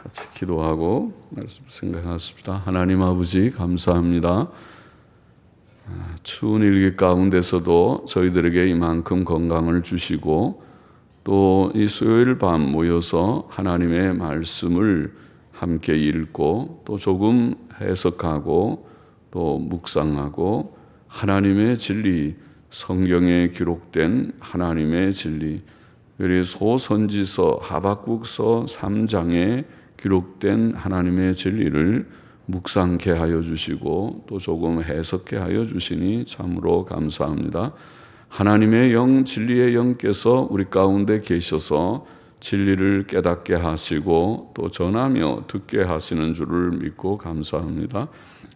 같이 기도하고 말씀 생각하십시다. 하나님 아버지 감사합니다. 추운 일기 가운데서도 저희들에게 이만큼 건강을 주시고 또 이 수요일 밤 모여서 하나님의 말씀을 함께 읽고 또 조금 해석하고 또 묵상하고 하나님의 진리, 성경에 기록된 하나님의 진리, 우리 소선지서 하박국서 3장에 기록된 하나님의 진리를 묵상케 하여 주시고 또 조금 해석케 하여 주시니 참으로 감사합니다. 하나님의 영, 진리의 영께서 우리 가운데 계셔서 진리를 깨닫게 하시고 또 전하며 듣게 하시는 줄을 믿고 감사합니다.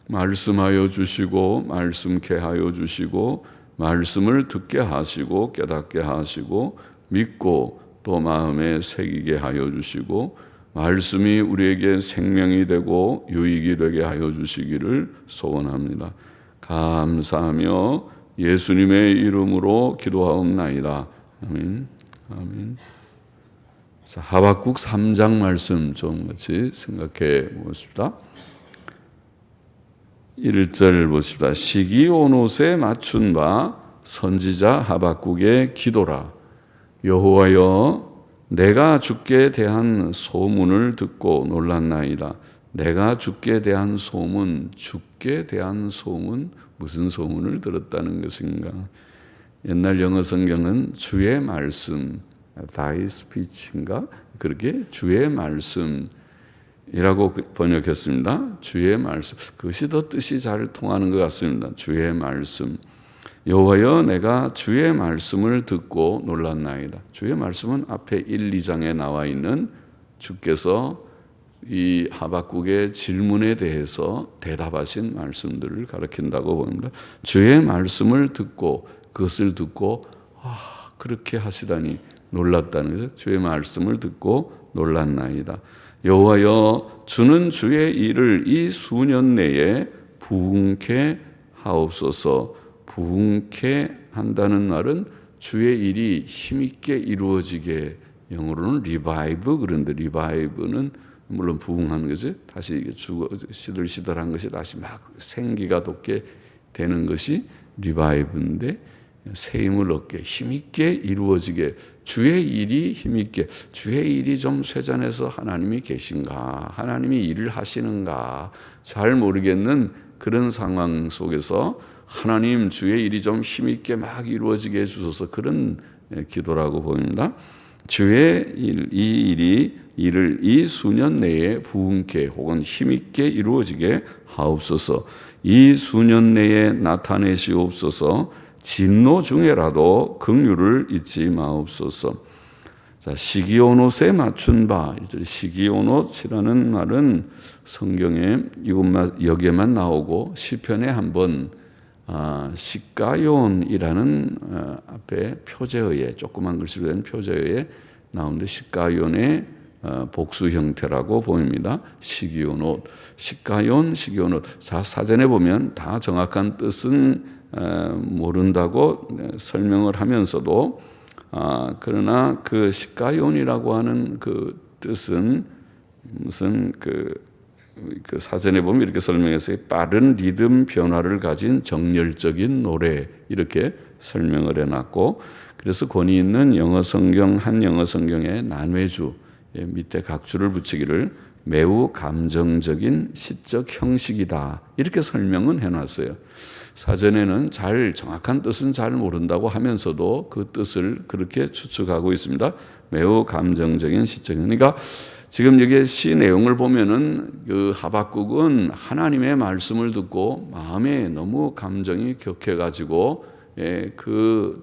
말씀하여 주시고 말씀케 하여 주시고 말씀을 듣게 하시고 깨닫게 하시고 믿고 또 마음에 새기게 하여 주시고 말씀이 우리에게 생명이 되고 유익이 되게 하여 주시기를 소원합니다. 감사하며 예수님의 이름으로 기도하옵나이다. 아멘. 아멘. 자, 하박국 3장 말씀 좀 같이 생각해 보십시다. 1절 보십시다. 시기 온 옷에 맞춘 바 선지자 하박국의 기도라. 여호와여, 내가 주께 대한 소문을 듣고 놀랐나이다. 내가 주께 대한 소문, 주께 대한 소문, 무슨 소문을 들었다는 것인가? 옛날 영어 성경은 주의 말씀, Thy speech인가? 그렇게 주의 말씀이라고 번역했습니다. 주의 말씀. 그것이 더 뜻이 잘 통하는 것 같습니다. 주의 말씀. 여호와여, 내가 주의 말씀을 듣고 놀랐나이다. 주의 말씀은 앞에 1, 2장에 나와 있는 주께서 이 하박국의 질문에 대해서 대답하신 말씀들을 가리킨다고 봅니다. 주의 말씀을 듣고 그것을 듣고 그렇게 하시다니 놀랐다는 것은 주의 말씀을 듣고 놀랐나이다. 여호와여, 주는 주의 일을 이 수년 내에 부흥케 하옵소서. 부흥케 한다는 말은 주의 일이 힘있게 이루어지게, 영어로는 revive, 그런데 revive는 물론 부흥하는 것이 다시 시들시들한 것이 다시 막 생기가 돋게 되는 것이 revive인데, 새 힘을 얻게 힘있게 이루어지게, 주의 일이 힘있게, 주의 일이 좀 쇠잔해서 하나님이 계신가, 하나님이 일을 하시는가 잘 모르겠는 그런 상황 속에서 하나님 주의 일이 좀 힘있게 막 이루어지게 해주셔서 그런 기도라고 보입니다. 주의 일을 이 수년 내에 부흥케 혹은 힘있게 이루어지게 하옵소서. 이 수년 내에 나타내시옵소서. 진노 중에라도 긍휼을 잊지 마옵소서. 자, 시기온옷에 맞춘 바, 시기온옷이라는 말은 성경에 여기에만 나오고 시편에 한번 시가온이라는 앞에 표제어에 조그만 글씨로 된 표제어에 나오는데 시가온의 복수 형태라고 보입니다. 시기온옷, 시가온, 시기온옷. 자, 사전에 보면 다 정확한 뜻은 모른다고 설명을 하면서도 그러나 그 시가온이라고 하는 그 뜻은 무슨 그 사전에 보면 이렇게 설명했어요. 빠른 리듬 변화를 가진 정열적인 노래, 이렇게 설명을 해놨고, 그래서 권위 있는 영어 성경, 한 영어 성경의 난외주 밑에 각주를 붙이기를 매우 감정적인 시적 형식이다, 이렇게 설명은 해놨어요. 사전에는 정확한 뜻은 잘 모른다고 하면서도 그 뜻을 그렇게 추측하고 있습니다. 매우 감정적인 시적. 그러니까 지금 여기 시 내용을 보면은 그 하박국은 하나님의 말씀을 듣고 마음에 너무 감정이 격해가지고 그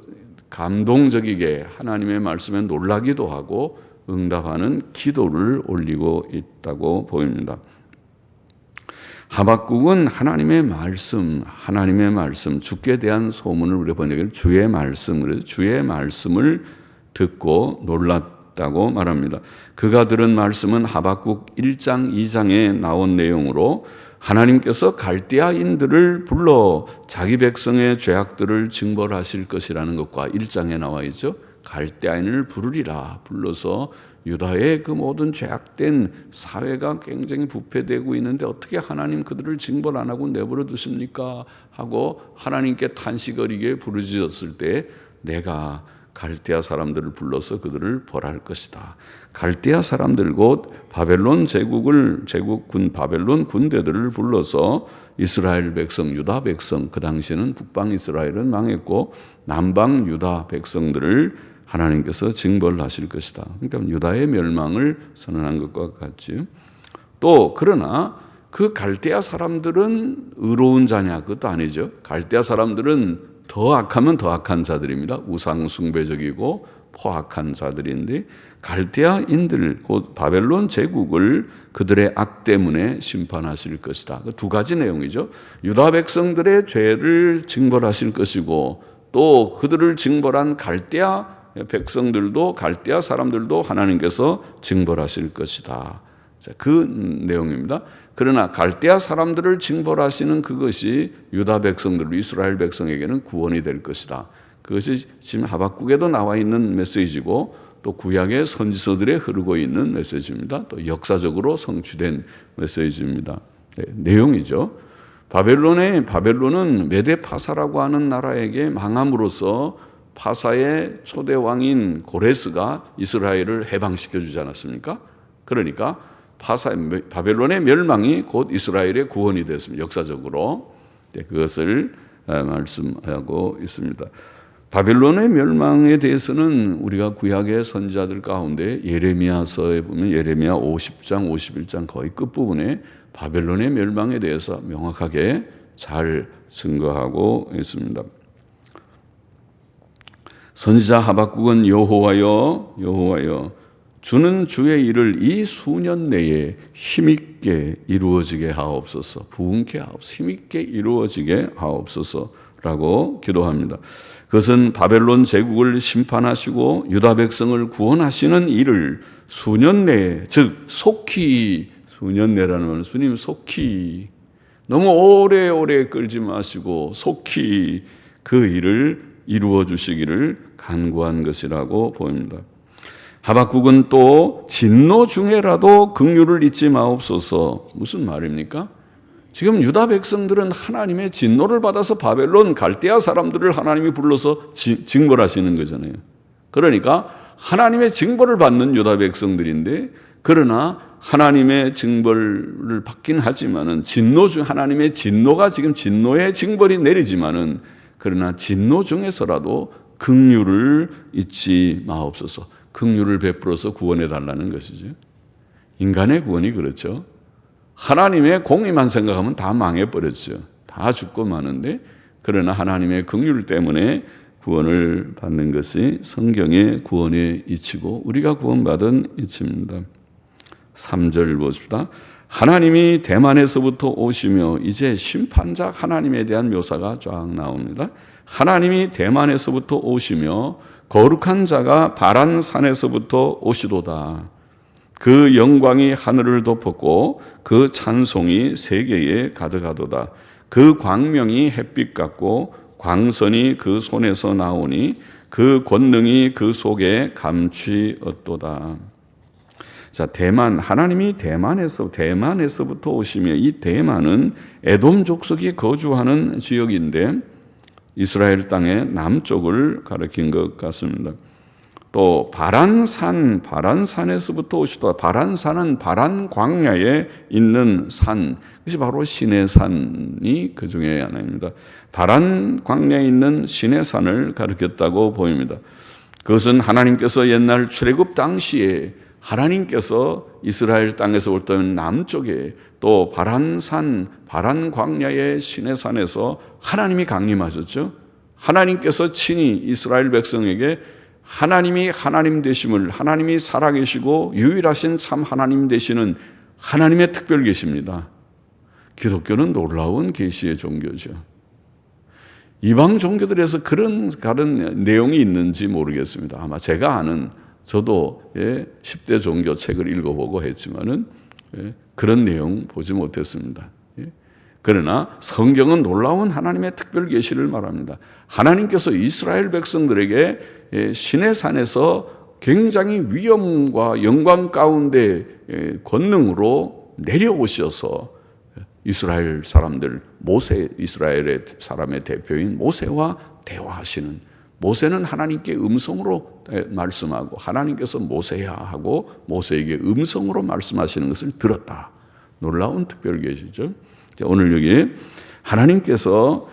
감동적이게 하나님의 말씀에 놀라기도 하고 응답하는 기도를 올리고 있다고 보입니다. 하박국은 하나님의 말씀, 주께 대한 소문을 우리가 번역을 주의 말씀, 그래서 주의 말씀을 듣고 놀랐다고 말합니다. 그가 들은 말씀은 하박국 1장, 2장에 나온 내용으로 하나님께서 갈대아인들을 불러 자기 백성의 죄악들을 징벌하실 것이라는 것과 1장에 나와 있죠. 갈대아인을 부르리라. 불러서 유다의 그 모든 죄악된 사회가 굉장히 부패되고 있는데 어떻게 하나님 그들을 징벌 안 하고 내버려 두십니까? 하고 하나님께 탄식거리게 부르짖었을 때 내가 갈대아 사람들을 불러서 그들을 벌할 것이다. 갈대아 사람들 곧 바벨론 제국군 바벨론 군대들을 불러서 이스라엘 백성, 유다 백성, 그 당시에는 북방 이스라엘은 망했고 남방 유다 백성들을 하나님께서 징벌하실 것이다. 그러니까 유다의 멸망을 선언한 것과 같지. 또 그러나 그 갈대아 사람들은 의로운 자냐? 그것도 아니죠. 갈대아 사람들은 더 악하면 더 악한 자들입니다. 우상 숭배적이고 포악한 자들인데 갈대아인들 곧 바벨론 제국을 그들의 악 때문에 심판하실 것이다. 두 가지 내용이죠. 유다 백성들의 죄를 징벌하실 것이고 또 그들을 징벌한 갈대아 백성들도 갈대아 사람들도 하나님께서 징벌하실 것이다. 그 내용입니다. 그러나 갈대아 사람들을 징벌하시는 그것이 유다 백성들, 이스라엘 백성에게는 구원이 될 것이다. 그것이 지금 하박국에도 나와 있는 메시지고 또 구약의 선지서들에 흐르고 있는 메시지입니다. 또 역사적으로 성취된 메시지입니다. 네, 내용이죠. 바벨론은 메데파사라고 하는 나라에게 망함으로써 파사의 초대 왕인 고레스가 이스라엘을 해방시켜 주지 않았습니까? 그러니까 바벨론의 멸망이 곧 이스라엘의 구원이 됐습니다. 역사적으로 그것을 말씀하고 있습니다. 바벨론의 멸망에 대해서는 우리가 구약의 선지자들 가운데 예레미야서에 보면 예레미야 50장, 51장 거의 끝부분에 바벨론의 멸망에 대해서 명확하게 잘 증거하고 있습니다. 선지자 하박국은 여호와여 주는 주의 일을 이 수년 내에 힘있게 이루어지게 하옵소서. 부흥케 하옵소서. 힘있게 이루어지게 하옵소서라고 기도합니다. 그것은 바벨론 제국을 심판하시고 유다 백성을 구원하시는 일을 수년 내에, 즉 속히, 수년 내라는 말은 주님 속히 너무 오래오래 끌지 마시고 속히 그 일을 이루어 주시기를 간구한 것이라고 보입니다. 하박국은 또 진노 중에라도 긍휼을 잊지 마옵소서. 무슨 말입니까? 지금 유다 백성들은 하나님의 진노를 받아서 바벨론 갈대아 사람들을 하나님이 불러서 징벌하시는 거잖아요. 그러니까 하나님의 징벌을 받는 유다 백성들인데 그러나 하나님의 징벌을 받긴 하지만은 하나님의 진노가 지금 진노의 징벌이 내리지만은 그러나 진노 중에서라도 긍휼을 잊지 마옵소서. 긍휼을 베풀어서 구원해 달라는 것이죠. 인간의 구원이 그렇죠. 하나님의 공의만 생각하면 다 망해버렸죠. 다 죽고 마는데 그러나 하나님의 긍휼 때문에 구원을 받는 것이 성경의 구원의 이치고 우리가 구원받은 이치입니다. 3절 보십시다. 하나님이 대만에서부터 오시며 이제 심판자 하나님에 대한 묘사가 쫙 나옵니다. 하나님이 대만에서부터 오시며 거룩한 자가 바란산에서부터 오시도다. 그 영광이 하늘을 덮었고 그 찬송이 세계에 가득하도다. 그 광명이 햇빛 같고 광선이 그 손에서 나오니 그 권능이 그 속에 감취었도다. 자, 대만, 하나님이 대만에서부터 오시며 이 대만은 에돔 족속이 거주하는 지역인데 이스라엘 땅의 남쪽을 가리킨 것 같습니다. 또 바란산에서부터 오시다. 바란산은 바란 광야에 있는 산, 그것이 바로 시내산이 그 중에 하나입니다. 바란 광야에 있는 시내산을 가리켰다고 보입니다. 그것은 하나님께서 옛날 출애굽 당시에 하나님께서 이스라엘 땅에서 올 때는 남쪽에 또 바란산, 바란 광야의 시내산에서 하나님이 강림하셨죠. 하나님께서 친히 이스라엘 백성에게 하나님이 하나님 되심을, 하나님이 살아계시고 유일하신 참 하나님 되시는 하나님의 특별 계시입니다. 기독교는 놀라운 계시의 종교죠. 이방 종교들에서 그런 다른 내용이 있는지 모르겠습니다. 아마 제가 아는, 저도 10대 종교 책을 읽어보고 했지만은 그런 내용 보지 못했습니다. 그러나 성경은 놀라운 하나님의 특별 계시를 말합니다. 하나님께서 이스라엘 백성들에게 시내산에서 굉장히 위엄과 영광 가운데 권능으로 내려오셔서 이스라엘 사람들, 이스라엘의 사람의 대표인 모세와 대화하시는, 모세는 하나님께 음성으로 말씀하고 하나님께서 모세야 하고 모세에게 음성으로 말씀하시는 것을 들었다. 놀라운 특별 계시죠. 오늘 여기 하나님께서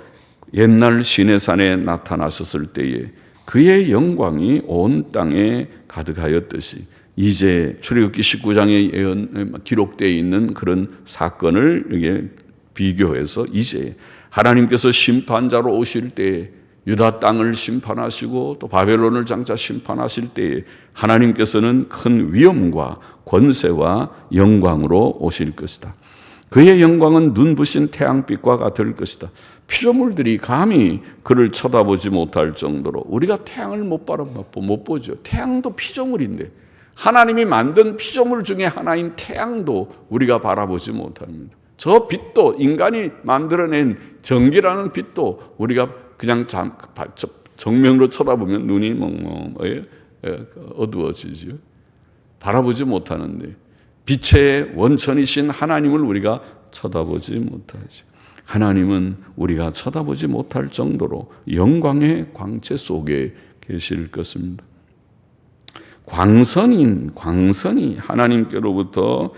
옛날 시내산에 나타나셨을 때에 그의 영광이 온 땅에 가득하였듯이 이제 출애굽기 19장에 기록되어 있는 그런 사건을 이게 비교해서 이제 하나님께서 심판자로 오실 때에 유다 땅을 심판하시고 또 바벨론을 장차 심판하실 때에 하나님께서는 큰 위엄과 권세와 영광으로 오실 것이다. 그의 영광은 눈부신 태양빛과 같을 것이다. 피조물들이 감히 그를 쳐다보지 못할 정도로, 우리가 태양을 못 보죠. 태양도 피조물인데 하나님이 만든 피조물 중에 하나인 태양도 우리가 바라보지 못합니다. 저 빛도, 인간이 만들어낸 전기라는 빛도 우리가 그냥 정면으로 쳐다보면 눈이 어두워지죠. 바라보지 못하는데 빛의 원천이신 하나님을 우리가 쳐다보지 못하죠. 하나님은 우리가 쳐다보지 못할 정도로 영광의 광채 속에 계실 것입니다. 광선이 하나님께로부터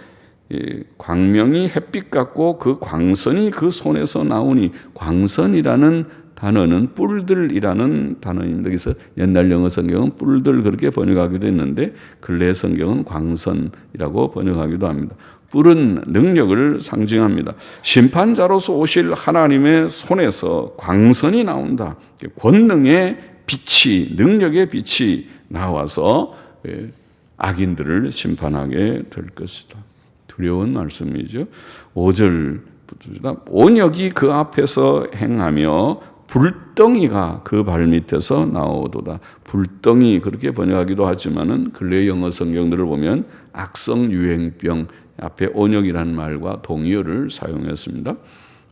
광명이 햇빛 같고 그 광선이 그 손에서 나오니, 광선이라는 단어는 뿔들이라는 단어입니다. 그래서 옛날 영어 성경은 뿔들 그렇게 번역하기도 했는데 근래 성경은 광선이라고 번역하기도 합니다. 뿔은 능력을 상징합니다. 심판자로서 오실 하나님의 손에서 광선이 나온다. 권능의 빛이, 능력의 빛이 나와서 악인들을 심판하게 될 것이다. 두려운 말씀이죠. 5절부터 온역이 그 앞에서 행하며 불덩이가 그 발밑에서 나오도다. 불덩이 그렇게 번역하기도 하지만은 근래 영어 성경들을 보면 악성 유행병 앞에 온역이라는 말과 동의어를 사용했습니다.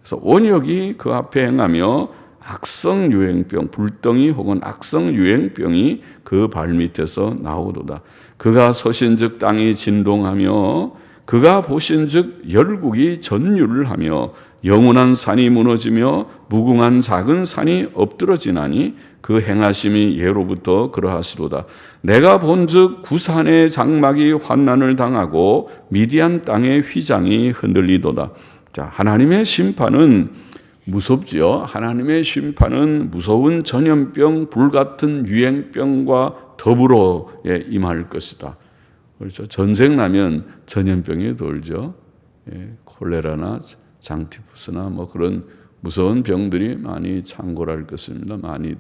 그래서 온역이 그 앞에 행하며 악성 유행병, 불덩이 혹은 악성 유행병이 그 발밑에서 나오도다. 그가 서신즉 땅이 진동하며 그가 보신즉 열국이 전율을 하며 영원한 산이 무너지며 무궁한 작은 산이 엎드러지나니 그 행하심이 예로부터 그러하시도다. 내가 본즉 구산의 장막이 환난을 당하고 미디안 땅의 휘장이 흔들리도다. 자, 하나님의 심판은 무섭지요. 하나님의 심판은 무서운 전염병, 불같은 유행병과 더불어 임할 것이다. 그렇죠. 전쟁 나면 전염병이 돌죠. 콜레라나 장티푸스나 그런 무서운 병들이 많이 창궐할 것입니다. 많이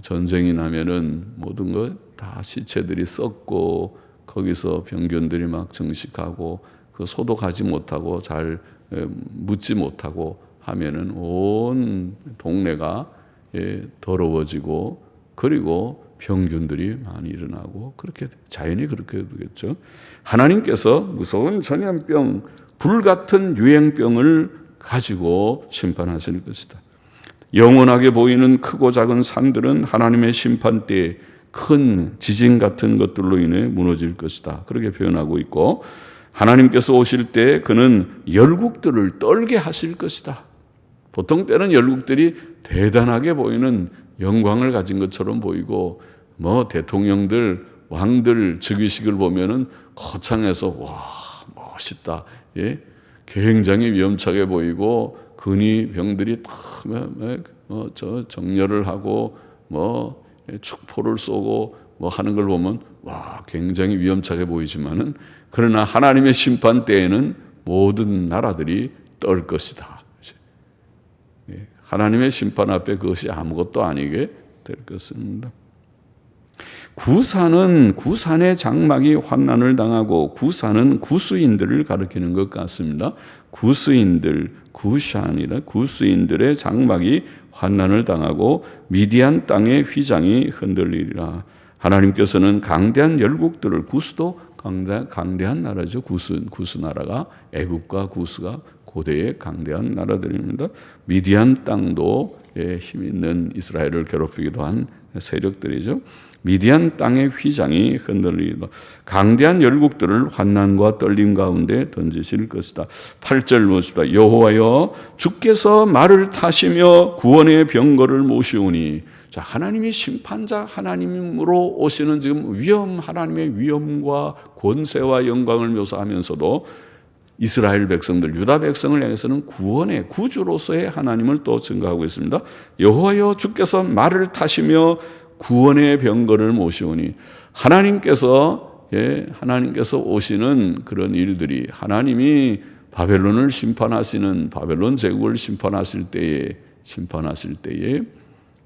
전쟁이 나면은 모든 것 다 시체들이 썩고 거기서 병균들이 막 증식하고 그 소독하지 못하고 잘 묻지 못하고 하면은 온 동네가 더러워지고 그리고 병균들이 많이 일어나고 그렇게 자연이 그렇게 되겠죠. 하나님께서 무서운 전염병, 불같은 유행병을 가지고 심판하실 것이다. 영원하게 보이는 크고 작은 산들은 하나님의 심판 때에 큰 지진 같은 것들로 인해 무너질 것이다. 그렇게 표현하고 있고, 하나님께서 오실 때 그는 열국들을 떨게 하실 것이다. 보통 때는 열국들이 대단하게 보이는 영광을 가진 것처럼 보이고 대통령들, 왕들 즉위식을 보면은 거창해서 와 멋있다. 굉장히 위험차게 보이고 근위병들이 다 정렬을 하고 축포를 쏘고 하는 걸 보면 와 굉장히 위험차게 보이지만은 그러나 하나님의 심판 때에는 모든 나라들이 떨 것이다. 하나님의 심판 앞에 그것이 아무것도 아니게 될 것입니다. 구산의 장막이 환난을 당하고, 구산은 구수인들을 가리키는 것 같습니다. 구수인들, 구샨이라 구수인들의 장막이 환난을 당하고 미디안 땅의 휘장이 흔들리리라. 하나님께서는 강대한 열국들을, 구수도 강대한 나라죠. 구수 나라가 애국과 구수가 고대의 강대한 나라들입니다. 미디안 땅도 힘 있는 이스라엘을 괴롭히기도 한 세력들이죠. 미디안 땅의 휘장이 흔들리기도, 강대한 열국들을 환난과 떨림 가운데 던지실 것이다. 8절 보십시다. 여호와여 주께서 말을 타시며 구원의 병거를 모시오니. 자, 하나님이 심판자 하나님으로 오시는 지금 하나님의 위엄과 권세와 영광을 묘사하면서도 이스라엘 백성들, 유다 백성을 향해서는 구원의 구주로서의 하나님을 또 증거하고 있습니다. 여호와여 주께서 말을 타시며 구원의 병거를 모시오니. 하나님께서 오시는 그런 일들이, 하나님이 바벨론을 심판하시는, 바벨론 제국을 심판하실 때에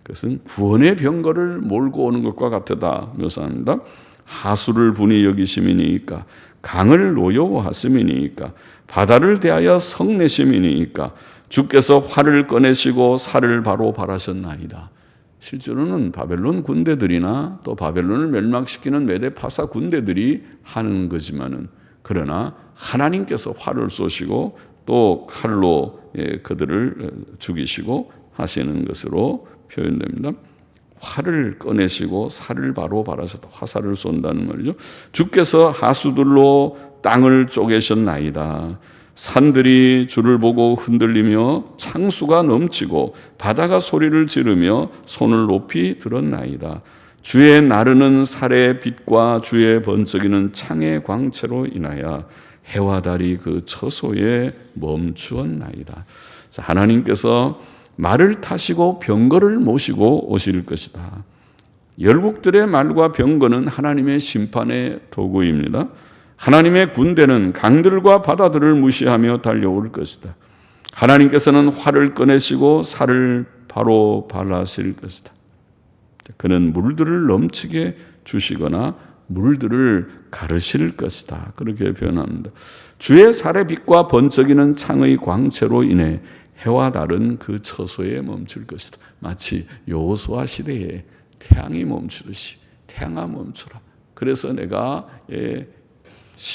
그것은 구원의 병거를 몰고 오는 것과 같다 묘사합니다. 하수를 분이 여기심이니까, 강을 노여워하심이니까, 바다를 대하여 성내심이니까, 주께서 활을 꺼내시고 살을 바로 발하셨나이다. 실제로는 바벨론 군대들이나 또 바벨론을 멸망시키는 메데파사 군대들이 하는 거지만은, 그러나 하나님께서 활을 쏘시고 또 칼로 그들을 죽이시고 하시는 것으로 표현됩니다. 활을 꺼내시고 살을 바로 발하셨다. 화살을 쏜다는 말이죠. 주께서 하수들로 땅을 쪼개셨나이다. 산들이 주를 보고 흔들리며 창수가 넘치고 바다가 소리를 지르며 손을 높이 들었나이다. 주의 나르는 살의 빛과 주의 번쩍이는 창의 광채로 인하여 해와 달이 그 처소에 멈추었나이다. 자, 하나님께서 말을 타시고 병거를 모시고 오실 것이다. 열국들의 말과 병거는 하나님의 심판의 도구입니다. 하나님의 군대는 강들과 바다들을 무시하며 달려올 것이다. 하나님께서는 활을 꺼내시고 살을 바로 발하실 것이다. 그는 물들을 넘치게 주시거나 물들을 가르실 것이다. 그렇게 표현합니다. 주의 살의 빛과 번쩍이는 창의 광채로 인해 해와 달은 그 처소에 멈출 것이다. 마치 여호수아 시대에 태양이 멈추듯이, 태양아 멈춰라. 그래서 내가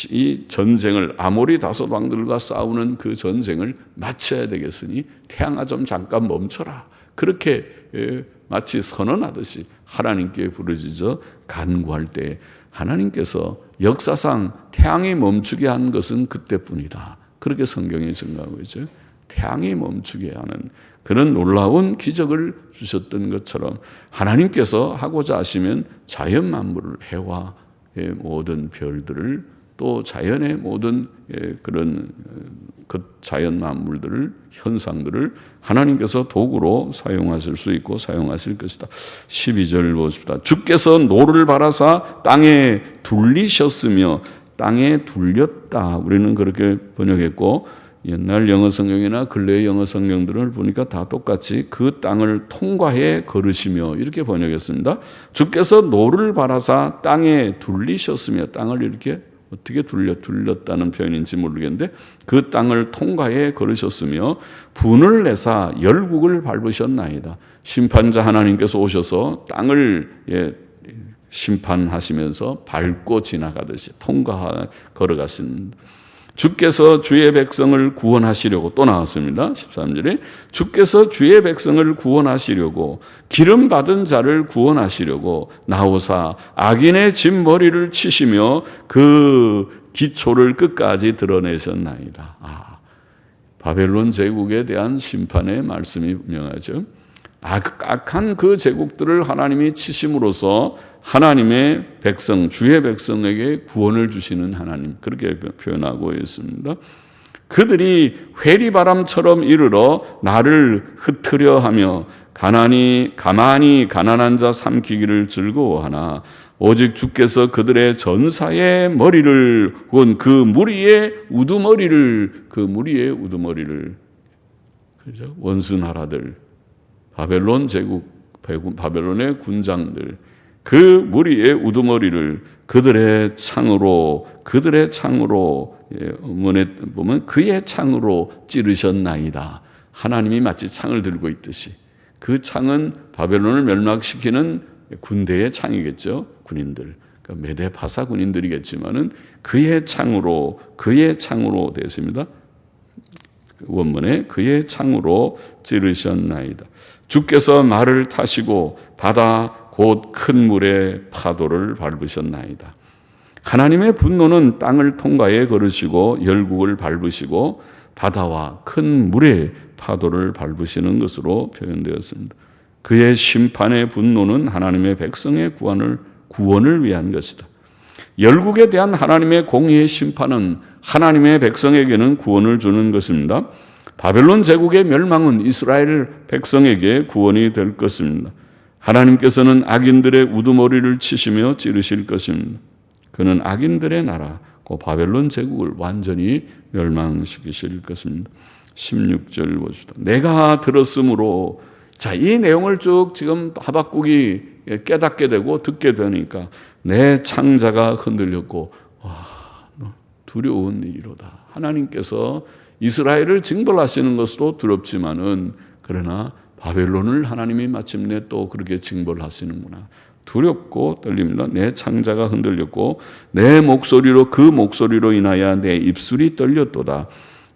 이 전쟁을, 아모리 다섯 왕들과 싸우는 그 전쟁을 마쳐야 되겠으니 태양아 좀 잠깐 멈춰라. 그렇게 마치 선언하듯이 하나님께 부르짖어 간구할 때 하나님께서 역사상 태양이 멈추게 한 것은 그때뿐이다. 그렇게 성경이 증거하고 있죠. 태양이 멈추게 하는 그런 놀라운 기적을 주셨던 것처럼 하나님께서 하고자 하시면 자연 만물을, 해와 모든 별들을, 또 자연의 모든 그런 자연 만물들을, 현상들을 하나님께서 도구로 사용하실 수 있고 사용하실 것이다. 12절 보십시다. 주께서 노를 바라사 땅에 둘리셨으며, 땅에 둘렸다. 우리는 그렇게 번역했고, 옛날 영어 성경이나 근래의 영어 성경들을 보니까 다 똑같이 그 땅을 통과해 걸으시며 이렇게 번역했습니다. 주께서 노를 바라사 땅에 둘리셨으며, 땅을 이렇게 어떻게 둘렸다는 표현인지 모르겠는데 그 땅을 통과해 걸으셨으며, 분을 내사 열국을 밟으셨나이다. 심판자 하나님께서 오셔서 땅을 심판하시면서 밟고 지나가듯이 걸어가신, 주께서 주의 백성을 구원하시려고, 또 나왔습니다. 13절에 주께서 주의 백성을 구원하시려고, 기름 받은 자를 구원하시려고 나오사 악인의 진머리를 치시며 그 기초를 끝까지 드러내셨나이다. 바벨론 제국에 대한 심판의 말씀이 분명하죠. 악한 그 제국들을 하나님이 치심으로써 하나님의 백성, 주의 백성에게 구원을 주시는 하나님, 그렇게 표현하고 있습니다. 그들이 회리바람처럼 이르러 나를 흩으려 하며 가만히 가난한 자 삼키기를 즐거워하나, 오직 주께서 그들의 전사의 머리를, 혹은 그 무리의 우두머리를, 그죠? 원수 나라들, 바벨론 제국, 바벨론의 군장들, 그 무리의 우두머리를 그들의 창으로 음원에 보면 그의 창으로 찌르셨나이다. 하나님이 마치 창을 들고 있듯이, 그 창은 바벨론을 멸망시키는 군대의 창이겠죠. 군인들, 그러니까 메데파사 군인들이겠지만은 그의 창으로 되어 있습니다. 원문에 그의 창으로 찌르셨나이다. 주께서 말을 타시고 바다 곧 큰 물의 파도를 밟으셨나이다. 하나님의 분노는 땅을 통과해 걸으시고 열국을 밟으시고 바다와 큰 물의 파도를 밟으시는 것으로 표현되었습니다. 그의 심판의 분노는 하나님의 백성의 구원을 위한 것이다. 열국에 대한 하나님의 공의의 심판은 하나님의 백성에게는 구원을 주는 것입니다. 바벨론 제국의 멸망은 이스라엘 백성에게 구원이 될 것입니다. 하나님께서는 악인들의 우두머리를 치시며 찌르실 것입니다. 그는 악인들의 나라, 그 바벨론 제국을 완전히 멸망시키실 것입니다. 16절 보시다. 내가 들었으므로, 자, 이 내용을 쭉 지금 하박국이 깨닫게 되고 듣게 되니까 내 창자가 흔들렸고, 와, 두려운 일이로다. 하나님께서 이스라엘을 징벌하시는 것도 두렵지만은, 그러나 바벨론을 하나님이 마침내 또 그렇게 징벌하시는구나. 두렵고 떨립니다. 내 창자가 흔들렸고 내 목소리로, 그 목소리로 인하여 내 입술이 떨렸도다.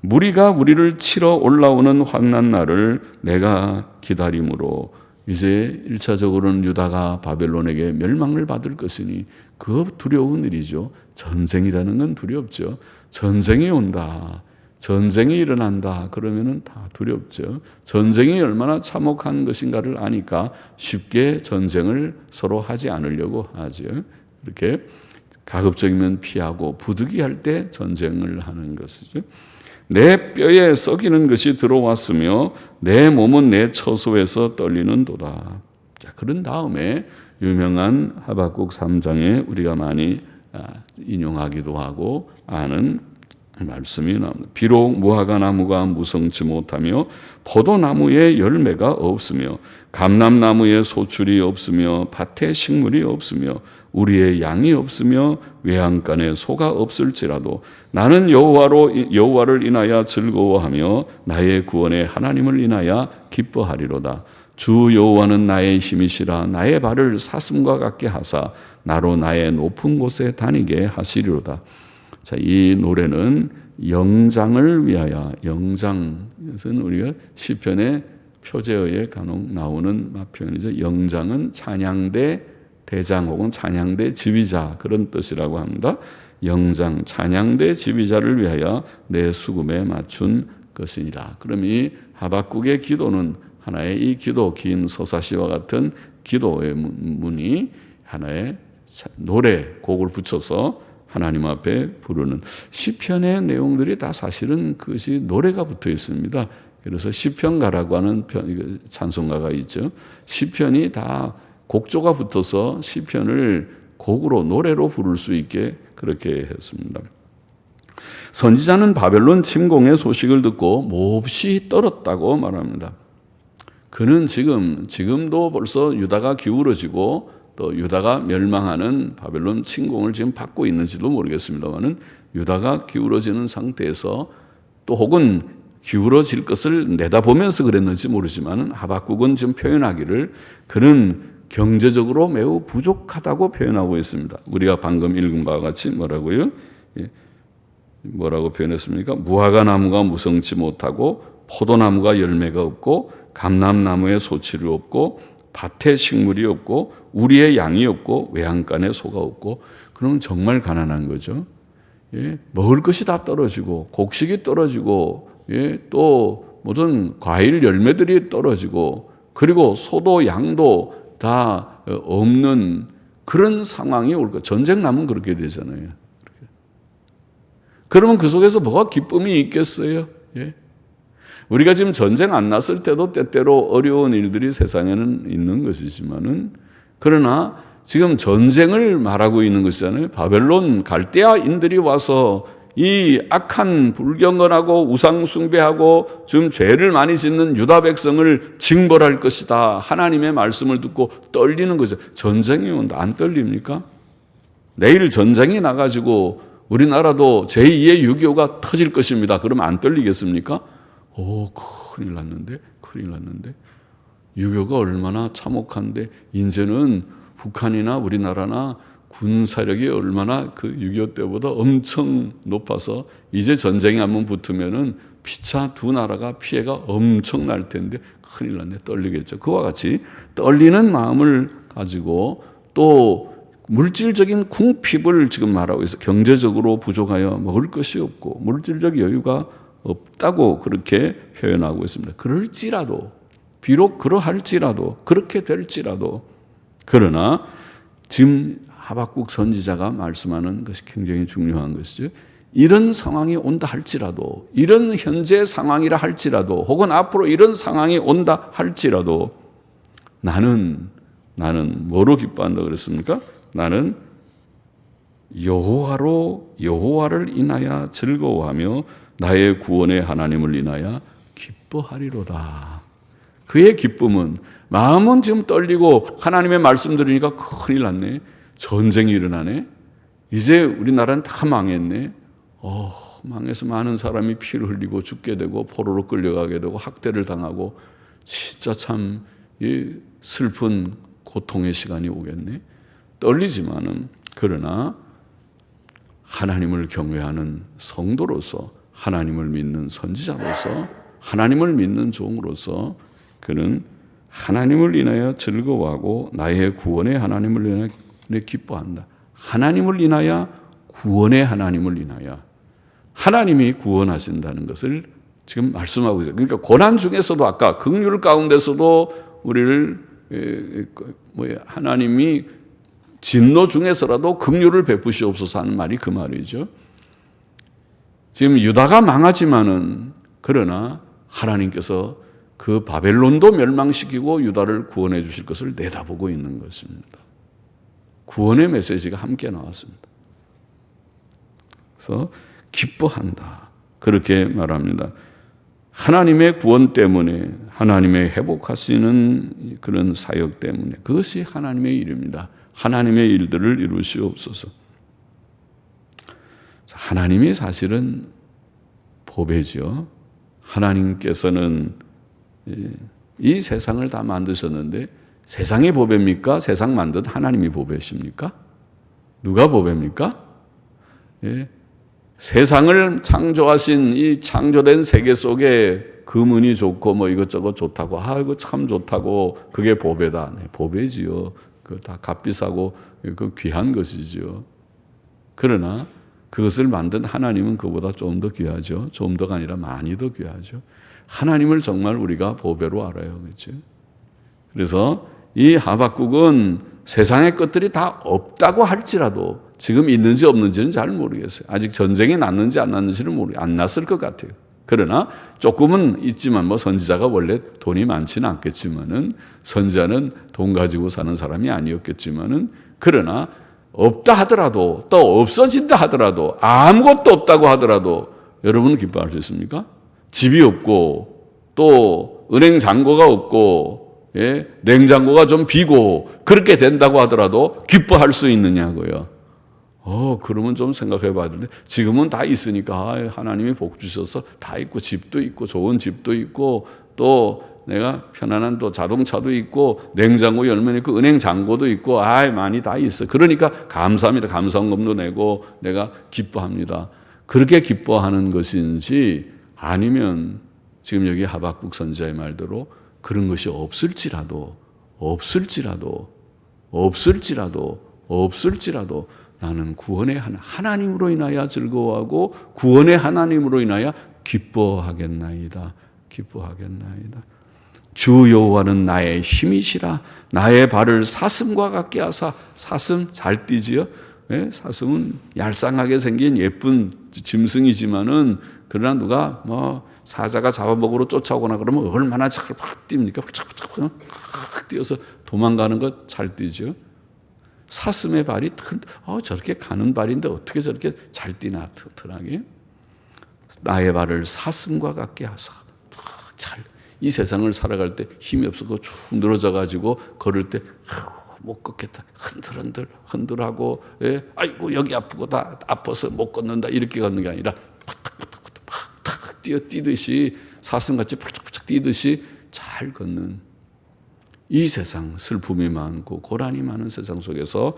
무리가 우리를 치러 올라오는 환난 날을 내가 기다림으로. 이제 1차적으로는 유다가 바벨론에게 멸망을 받을 것이니 그 두려운 일이죠. 전쟁이라는 건 두렵죠. 전쟁이 온다, 전쟁이 일어난다 그러면은 다 두렵죠. 전쟁이 얼마나 참혹한 것인가를 아니까 쉽게 전쟁을 서로 하지 않으려고 하죠. 이렇게 가급적이면 피하고 부득이할 때 전쟁을 하는 것이죠. 내 뼈에 썩이는 것이 들어왔으며 내 몸은 내 처소에서 떨리는도다. 자, 그런 다음에 유명한 하박국 3장에 우리가 많이 인용하기도 하고 아는 말씀이 나옵니다. 비록 무화과 나무가 무성치 못하며 포도나무에 열매가 없으며 감람나무에 소출이 없으며 밭에 식물이 없으며 우리의 양이 없으며 외양간에 소가 없을지라도 나는 여호와를 인하여 즐거워하며 나의 구원의 하나님을 인하여 기뻐하리로다. 주 여호와는 나의 힘이시라. 나의 발을 사슴과 같게 하사 나로 나의 높은 곳에 다니게 하시리로다. 자, 이 노래는 영장을 위하여, 영장은 우리가 시편의 표제어에 간혹 나오는 표현이죠. 영장은 찬양대 대장 혹은 찬양대 지휘자, 그런 뜻이라고 합니다. 영장, 찬양대 지휘자를 위하여 내 수금에 맞춘 것이니라. 그럼 이 하박국의 기도는 하나의, 이 기도, 긴 서사시와 같은 기도의 문이 하나의 노래, 곡을 붙여서 하나님 앞에 부르는, 시편의 내용들이 다 사실은 그것이 노래가 붙어 있습니다. 그래서 시편가라고 하는 찬송가가 있죠. 시편이 다 곡조가 붙어서 시편을 곡으로, 노래로 부를 수 있게 그렇게 했습니다. 선지자는 바벨론 침공의 소식을 듣고 몹시 떨었다고 말합니다. 그는 지금도 벌써 유다가 기울어지고 또 유다가 멸망하는 바벨론 침공을 지금 받고 있는지도 모르겠습니다만은 유다가 기울어지는 상태에서, 또 혹은 기울어질 것을 내다보면서 그랬는지 모르지만은 하박국은 지금 표현하기를 그는 경제적으로 매우 부족하다고 표현하고 있습니다. 우리가 방금 읽은 바와 같이 뭐라고요? 뭐라고 표현했습니까? 무화과 나무가 무성치 못하고 포도나무가 열매가 없고 감람나무에 소출이 없고 밭에 식물이 없고 우리의 양이 없고 외양간에 소가 없고, 그러면 정말 가난한 거죠. 예, 먹을 것이 다 떨어지고 곡식이 떨어지고, 예, 또 모든 과일 열매들이 떨어지고, 그리고 소도 양도 다 없는 그런 상황이 올 거예요. 전쟁 나면 그렇게 되잖아요. 그러면 그 속에서 뭐가 기쁨이 있겠어요? 예? 우리가 지금 전쟁 안 났을 때도 때때로 어려운 일들이 세상에는 있는 것이지만은, 그러나 지금 전쟁을 말하고 있는 것이잖아요. 바벨론 갈대아인들이 와서 이 악한 불경건하고 우상숭배하고 지금 죄를 많이 짓는 유다 백성을 징벌할 것이다. 하나님의 말씀을 듣고 떨리는 거죠. 전쟁이 온다. 안 떨립니까? 내일 전쟁이 나가지고 우리나라도 제2의 6.25가 터질 것입니다. 그러면 안 떨리겠습니까? 큰일 났는데. 6.25가 얼마나 참혹한데, 이제는 북한이나 우리나라나 군사력이 얼마나 그 6.25 때보다 엄청 높아서 이제 전쟁이 한번 붙으면은 피차 두 나라가 피해가 엄청 날 텐데 큰일 났네. 떨리겠죠. 그와 같이 떨리는 마음을 가지고 또 물질적인 궁핍을 지금 말하고 있어요. 경제적으로 부족하여 먹을 것이 없고 물질적 여유가 없다고 그렇게 표현하고 있습니다. 그럴지라도, 비록 그러할지라도, 그렇게 될지라도, 그러나 지금 하박국 선지자가 말씀하는 것이 굉장히 중요한 것이죠. 이런 상황이 온다 할지라도, 이런 현재 상황이라 할지라도, 혹은 앞으로 이런 상황이 온다 할지라도 나는 뭐로 기뻐한다 그랬습니까? 나는 여호와를 인하여 즐거워하며 나의 구원의 하나님을 인하여 기뻐하리로다. 그의 기쁨은, 마음은 지금 떨리고 하나님의 말씀 들으니까 큰일 났네. 전쟁이 일어나네. 이제 우리나라는 다 망했네. 망해서 많은 사람이 피를 흘리고 죽게 되고 포로로 끌려가게 되고 학대를 당하고 진짜 참 슬픈 고통의 시간이 오겠네. 떨리지만은, 그러나 하나님을 경외하는 성도로서, 하나님을 믿는 선지자로서, 하나님을 믿는 종으로서 그는 하나님을 인하여 즐거워하고 나의 구원의 하나님을 인하여 기뻐한다. 하나님을 인하여, 구원의 하나님을 인하여, 하나님이 구원하신다는 것을 지금 말씀하고 있어요. 그러니까 고난 중에서도, 아까 긍휼 가운데서도 우리를 하나님이 진노 중에서라도 긍휼을 베푸시옵소서 하는 말이 그 말이죠. 지금 유다가 망하지만은, 그러나 하나님께서 그 바벨론도 멸망시키고 유다를 구원해 주실 것을 내다보고 있는 것입니다. 구원의 메시지가 함께 나왔습니다. 그래서 기뻐한다, 그렇게 말합니다. 하나님의 구원 때문에, 하나님의 회복하시는 그런 사역 때문에, 그것이 하나님의 일입니다. 하나님의 일들을 이루시옵소서. 하나님이 사실은 보배죠. 하나님께서는 이 세상을 다 만드셨는데, 세상이 보배입니까? 세상 만든 하나님이 보배십니까? 누가 보배입니까? 세상을 창조하신 이 창조된 세계 속에 금은이 좋고 뭐 이것저것 좋다고, 이거 참 좋다고, 그게 보배다. 네, 보배지요. 그 다 값비싸고 그 귀한 것이지요. 그러나 그것을 만든 하나님은 그보다 좀 더 귀하죠. 좀 더가 아니라 많이 더 귀하죠. 하나님을 정말 우리가 보배로 알아요. 그렇죠? 그래서 이 하박국은 세상의 것들이 다 없다고 할지라도, 지금 있는지 없는지는 잘 모르겠어요. 아직 전쟁이 났는지 안 났는지는 안 났을 것 같아요. 그러나 조금은 있지만, 선지자가 원래 돈이 많지는 않겠지만은, 선지자는 돈 가지고 사는 사람이 아니었겠지만은, 그러나 없다 하더라도, 또 없어진다 하더라도, 아무것도 없다고 하더라도 여러분 기뻐할 수 있습니까? 집이 없고, 또 은행 잔고가 없고, 냉장고가 좀 비고 그렇게 된다고 하더라도 기뻐할 수 있느냐고요. 그러면 좀 생각해 봐야 되는데, 지금은 다 있으니까 하나님이 복 주셔서 다 있고, 집도 있고, 좋은 집도 있고, 또 내가 편안한 또 자동차도 있고, 냉장고 열면 있고, 은행 잔고도 있고, 많이 다 있어. 그러니까 감사합니다. 감사원금도 내고 내가 기뻐합니다. 그렇게 기뻐하는 것인지, 아니면 지금 여기 하박국 선지자의 말대로 그런 것이 없을지라도 나는 구원의 하나님으로 인하여 즐거워하고 구원의 하나님으로 인하여 기뻐하겠나이다. 주 여호와는 나의 힘이시라. 나의 발을 사슴과 같게 하사. 사슴 잘 뛰지요? 사슴은 얄쌍하게 생긴 예쁜 짐승이지만은, 그러나 누가 사자가 잡아먹으러 쫓아오거나 그러면 얼마나 잘 팍 뜁니까? 팍 뛰어서 도망가는 것 잘 뛰죠. 사슴의 발이 저렇게 가는 발인데 어떻게 저렇게 잘 뛰나, 튼튼하게. 나의 발을 사슴과 같게 하사. 이 세상을 살아갈 때 힘이 없어서 쭉 늘어져 가지고 걸을 때 못 걷겠다, 흔들하고, 아이고 여기 아프고 다 아파서 못 걷는다, 이렇게 걷는 게 아니라 팍 뛰듯이, 사슴같이 푹푹 뛰듯이 잘 걷는, 이 세상 슬픔이 많고 고난이 많은 세상 속에서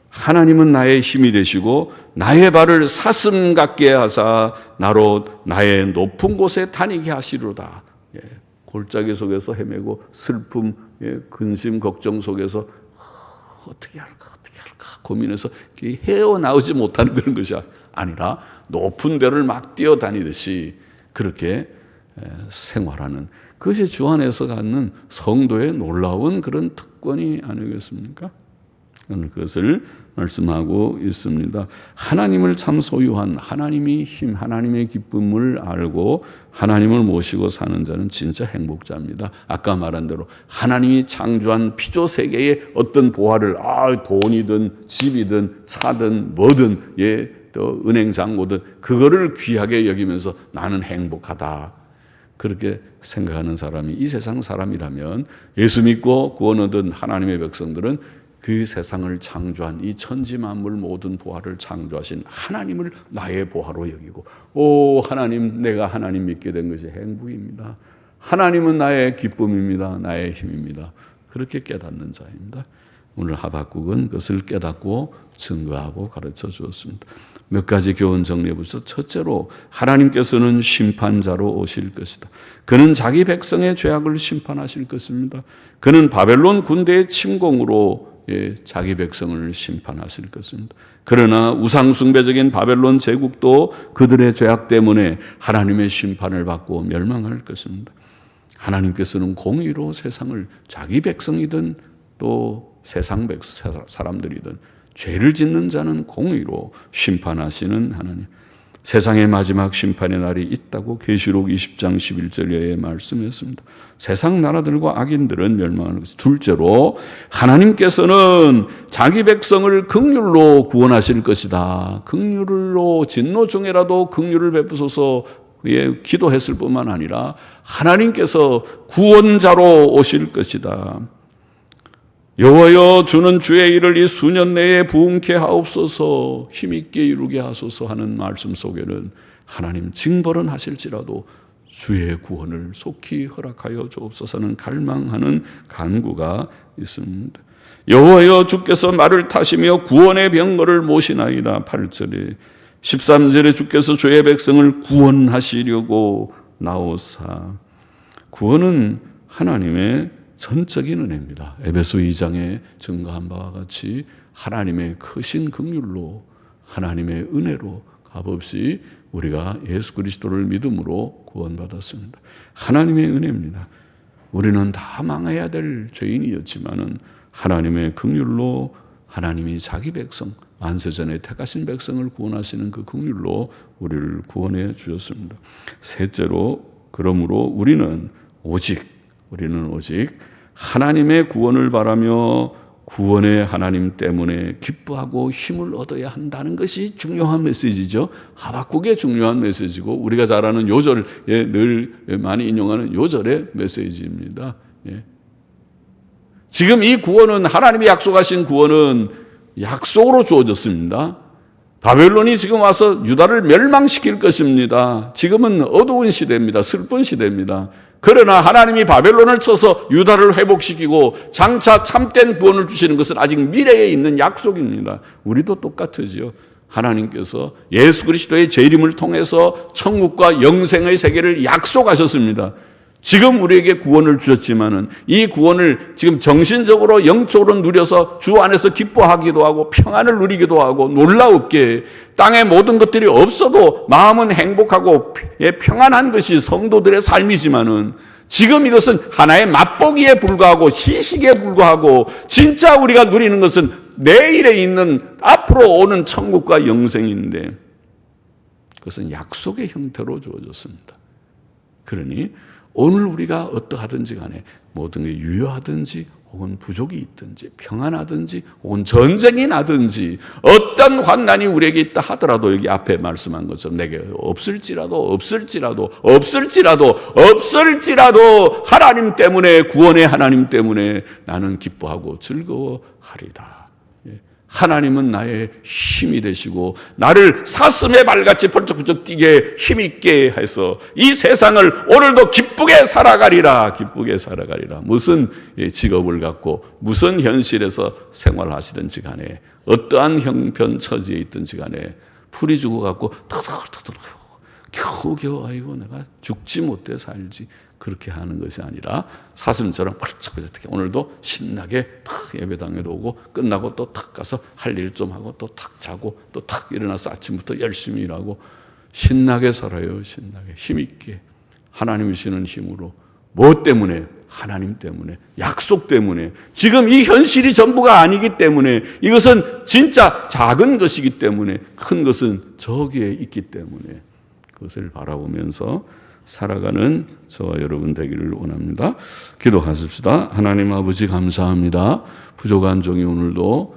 하나님은 나의 힘이 되시고 나의 발을 사슴 같게 하사 나로 나의 높은 곳에 다니게 하시리로다. 골짜기 속에서 헤매고 슬픔, 근심, 걱정 속에서 어떻게 할까 고민해서 헤어나오지 못하는 그런 것이 아니라 높은 데를 막 뛰어다니듯이 그렇게 생활하는, 그것이 주 안에서 갖는 성도의 놀라운 그런 특권이 아니겠습니까? 오늘 그것을 말씀하고 있습니다. 하나님을 참 소유한, 하나님의 힘, 하나님의 기쁨을 알고 하나님을 모시고 사는 자는 진짜 행복자입니다. 아까 말한 대로 하나님이 창조한 피조 세계의 어떤 보화를, 돈이든 집이든 차든 뭐든, 또 은행 잔고든 그거를 귀하게 여기면서 나는 행복하다, 그렇게 생각하는 사람이 이 세상 사람이라면, 예수 믿고 구원 얻은 하나님의 백성들은 그 세상을 창조한 이 천지 만물 모든 보화를 창조하신 하나님을 나의 보화로 여기고, 하나님, 내가 하나님 믿게 된 것이 행복입니다. 하나님은 나의 기쁨입니다. 나의 힘입니다. 그렇게 깨닫는 자입니다. 오늘 하박국은 그것을 깨닫고 증거하고 가르쳐 주었습니다. 몇 가지 교훈 정리해 보시죠. 첫째로, 하나님께서는 심판자로 오실 것이다. 그는 자기 백성의 죄악을 심판하실 것입니다. 그는 바벨론 군대의 침공으로 자기 백성을 심판하실 것입니다. 그러나 우상숭배적인 바벨론 제국도 그들의 죄악 때문에 하나님의 심판을 받고 멸망할 것입니다. 하나님께서는 공의로 세상을, 자기 백성이든 또 세상 사람들이든 죄를 짓는 자는 공의로 심판하시는 하나님. 세상의 마지막 심판의 날이 있다고 계시록 20장 11절에 말씀했습니다. 세상 나라들과 악인들은 멸망하는 것입니다. 둘째로, 하나님께서는 자기 백성을 긍휼로 구원하실 것이다. 긍휼로, 진노 중에라도 긍휼을 베푸소서 기도했을 뿐만 아니라 하나님께서 구원자로 오실 것이다. 여호와여, 주는 주의 일을 이 수년 내에 부응케 하옵소서, 힘있게 이루게 하소서 하는 말씀 속에는 하나님 징벌은 하실지라도 주의 구원을 속히 허락하여 주옵소서는 갈망하는 간구가 있습니다. 여호와여, 주께서 말을 타시며 구원의 병거를 모시나이다. 8절에 13절에 주께서 주의 백성을 구원하시려고 나오사. 구원은 하나님의 전적인 은혜입니다. 에베소 2장에 증거한 바와 같이 하나님의 크신 긍휼로, 하나님의 은혜로 값없이 우리가 예수 그리스도를 믿음으로 구원받았습니다. 하나님의 은혜입니다. 우리는 다 망해야 될 죄인이었지만은 하나님의 긍휼로, 하나님이 자기 백성, 만세전에 택하신 백성을 구원하시는 그 긍휼로 우리를 구원해 주셨습니다. 셋째로, 그러므로 우리는 오직 하나님의 구원을 바라며 구원의 하나님 때문에 기뻐하고 힘을 얻어야 한다는 것이 중요한 메시지죠. 하박국의 중요한 메시지고 우리가 잘 아는 요절에 늘 많이 인용하는 요절의 메시지입니다. 지금 이 구원은, 하나님이 약속하신 구원은 약속으로 주어졌습니다. 바벨론이 지금 와서 유다를 멸망시킬 것입니다. 지금은 어두운 시대입니다. 슬픈 시대입니다. 그러나 하나님이 바벨론을 쳐서 유다를 회복시키고 장차 참된 구원을 주시는 것은 아직 미래에 있는 약속입니다. 우리도 똑같으지요. 하나님께서 예수 그리스도의 재림을 통해서 천국과 영생의 세계를 약속하셨습니다. 지금 우리에게 구원을 주셨지만은 이 구원을 지금 정신적으로 영적으로 누려서 주 안에서 기뻐하기도 하고 평안을 누리기도 하고, 놀라웁게 땅의 모든 것들이 없어도 마음은 행복하고 평안한 것이 성도들의 삶이지만은, 지금 이것은 하나의 맛보기에 불과하고 시식에 불과하고, 진짜 우리가 누리는 것은 내일에 있는 앞으로 오는 천국과 영생인데, 그것은 약속의 형태로 주어졌습니다. 그러니 오늘 우리가 어떠하든지 간에 모든 게 유효하든지 혹은 부족이 있든지 평안하든지 혹은 전쟁이 나든지 어떤 환난이 우리에게 있다 하더라도, 여기 앞에 말씀한 것처럼 내게 없을지라도 하나님 때문에, 구원의 하나님 때문에 나는 기뻐하고 즐거워하리라. 하나님은 나의 힘이 되시고 나를 사슴의 발같이 번쩍번쩍 뛰게 힘있게 해서 이 세상을 오늘도 기쁘게 살아가리라. 기쁘게 살아가리라. 무슨 직업을 갖고 무슨 현실에서 생활하시든지 간에 어떠한 형편처지에 있든지 간에 풀이 죽어갖고 터덕터덕 겨우겨우 아이고 내가 죽지 못해 살지 그렇게 하는 것이 아니라 사슴처럼 펄쩍펄쩍 오늘도 신나게 탁 예배당에도 오고 끝나고 또 탁 가서 할 일 좀 하고 또 탁 자고 또 탁 일어나서 아침부터 열심히 일하고 신나게 살아요. 신나게 힘있게 하나님이 주시는 힘으로. 뭐 때문에? 하나님 때문에, 약속 때문에, 지금 이 현실이 전부가 아니기 때문에, 이것은 진짜 작은 것이기 때문에, 큰 것은 저기에 있기 때문에 그것을 바라보면서 살아가는 저와 여러분 되기를 원합니다. 기도하십시다. 하나님 아버지 감사합니다. 부족한 종이 오늘도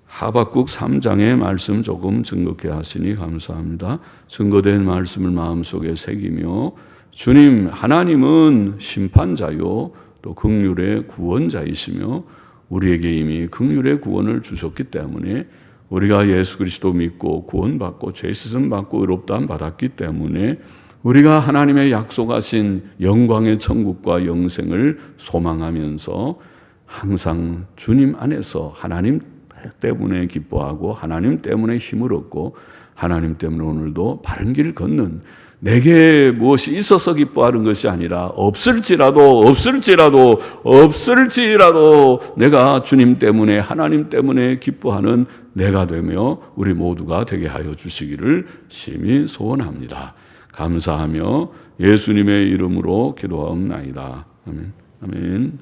하박국 3장의 말씀 조금 증거케 하시니 감사합니다. 증거된 말씀을 마음속에 새기며 주님 하나님은 심판자요 또 긍휼의 구원자이시며 우리에게 이미 긍휼의 구원을 주셨기 때문에 우리가 예수 그리스도 믿고 구원받고 죄 씻음 받고 의롭다함 받았기 때문에 우리가 하나님의 약속하신 영광의 천국과 영생을 소망하면서 항상 주님 안에서 하나님 때문에 기뻐하고 하나님 때문에 힘을 얻고 하나님 때문에 오늘도 바른 길 걷는 내게 무엇이 있어서 기뻐하는 것이 아니라 없을지라도 내가 주님 때문에 하나님 때문에 기뻐하는 내가 되며 우리 모두가 되게 하여 주시기를 심히 소원합니다. 감사하며 예수님의 이름으로 기도하옵나이다. 아멘. 아멘.